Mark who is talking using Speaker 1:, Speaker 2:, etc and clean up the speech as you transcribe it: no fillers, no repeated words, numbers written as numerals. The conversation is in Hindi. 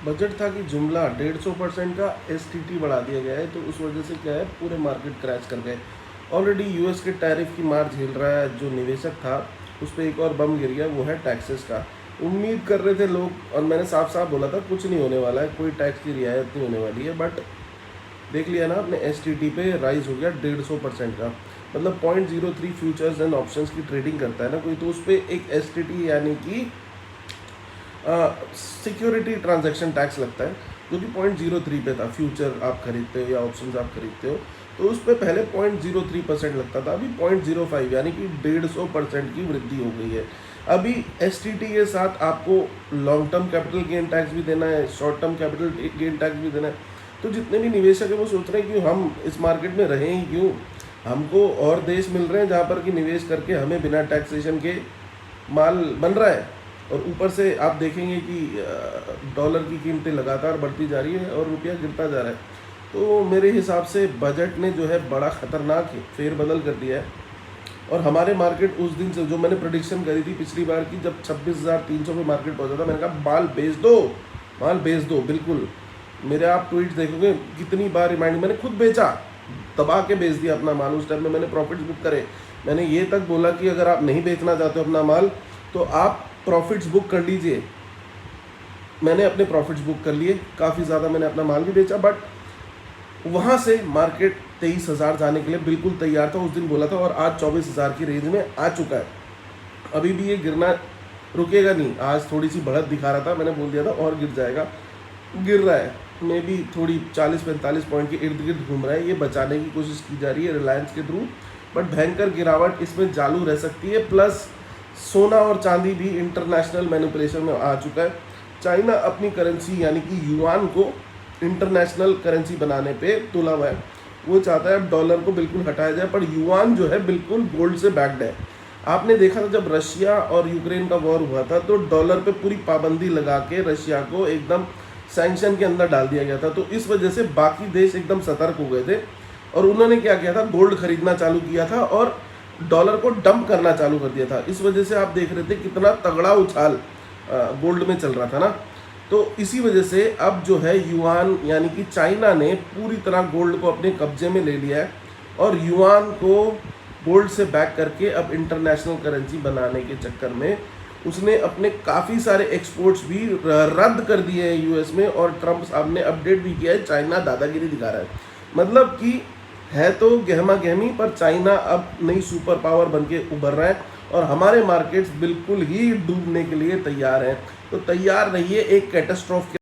Speaker 1: बजट था कि जुमला 150% का एसटीटी बढ़ा दिया गया है, तो उस वजह से क्या है, पूरे मार्केट क्रैश कर गए। ऑलरेडी यूएस के टैरिफ की मार झेल रहा है जो निवेशक था, उस पर एक और बम गिर गया, वो है टैक्सेस का। उम्मीद कर रहे थे लोग, और मैंने साफ साफ बोला था कुछ नहीं होने वाला है, कोई टैक्स की रियायत नहीं होने वाली है, बट देख लिया ना आपने, एसटीटी पे राइज हो गया 150% का। मतलब 0.03 फ्यूचर्स एंड ऑप्शंस की ट्रेडिंग करता है ना कोई, तो उस पर एक एसटीटी यानी कि सिक्योरिटी ट्रांजैक्शन टैक्स लगता है, जो कि 0.03 पे था। फ्यूचर आप खरीदते हो या ऑप्शंस आप खरीदते हो, तो उस पर पहले 0.03% लगता था, अभी 0.05 यानी कि 150% की वृद्धि हो गई है। अभी एसटीटी के साथ आपको long term capital gain tax भी देना है, short term capital gain tax भी देना है। तो जितने भी निवेशक है वो सोच रहे हैं कि हम इस मार्केट में रहें ही क्यों, हमको और देश मिल रहे हैं जहाँ पर कि निवेश करके हमें बिना टैक्सेशन के माल बन रहा है। और ऊपर से आप देखेंगे कि डॉलर की कीमतें लगातार बढ़ती जा रही है और रुपया गिरता जा रहा है। तो मेरे हिसाब से बजट ने जो है बड़ा ख़तरनाक फेरबदल कर दिया है। और हमारे मार्केट उस दिन से जो मैंने प्रोडिक्शन करी थी पिछली बार की, जब 26,300 पे मार्केट पहुंचा था, मैंने कहा माल बेच दो, माल बेच दो। बिल्कुल मेरे आप ट्वीट देखोगे कितनी बार रिमाइंड, मैंने खुद बेचा, दबा के बेच दिया अपना माल। उस टाइम में मैंने प्रॉफिट्स बुक करे। मैंने ये तक बोला कि अगर आप नहीं बेचना चाहते हो अपना माल तो आप प्रॉफिट्स बुक कर लीजिए। मैंने अपने प्रॉफिट्स बुक कर लिए, काफ़ी ज़्यादा मैंने अपना माल भी बेचा, बट वहाँ से मार्केट 23,000 जाने के लिए बिल्कुल तैयार था, उस दिन बोला था, और आज 24,000 की रेंज में आ चुका है। अभी भी ये गिरना रुकेगा नहीं। आज थोड़ी सी बढ़त दिखा रहा था, मैंने बोल दिया था और गिर जाएगा, गिर रहा है। मे भी थोड़ी 40-45 पॉइंट के इर्द गिर्द घूम रहा है, ये बचाने की कोशिश की जा रही है रिलायंस के थ्रू, बट भयंकर गिरावट इसमें चालू रह सकती है। प्लस सोना और चांदी भी इंटरनेशनल मैनिपुलेशन में आ चुका है। चाइना अपनी करेंसी यानी कि युआन को इंटरनेशनल करेंसी बनाने पे तुला हुआ है। वो चाहता है अब डॉलर को बिल्कुल हटाया जाए, पर युआन जो है बिल्कुल गोल्ड से बैक्ड है। आपने देखा था जब रशिया और यूक्रेन का वॉर हुआ था, तो डॉलर पे पूरी पाबंदी लगा के रशिया को एकदम सैंक्शन के अंदर डाल दिया गया था। तो इस वजह से बाकी देश एकदम सतर्क हो गए थे, और उन्होंने क्या किया था, गोल्ड खरीदना चालू किया था और डॉलर को डंप करना चालू कर दिया था। इस वजह से आप देख रहे थे कितना तगड़ा उछाल गोल्ड में चल रहा था ना। तो इसी वजह से अब जो है युआन यानी कि चाइना ने पूरी तरह गोल्ड को अपने कब्जे में ले लिया है, और युआन को गोल्ड से बैक करके अब इंटरनेशनल करेंसी बनाने के चक्कर में उसने अपने काफ़ी सारे एक्सपोर्ट्स भी रद्द कर दिए हैं यूएस में। और ट्रंप साहब ने अपडेट भी किया है, चाइना दादागिरी दिखा रहा है। मतलब कि है तो गहमा गहमी, पर चाइना अब नई सुपर पावर बन के उभर रहा है, और हमारे मार्केट्स बिल्कुल ही डूबने के लिए तैयार हैं। तो तैयार रहिए एक कैटास्ट्रोफ के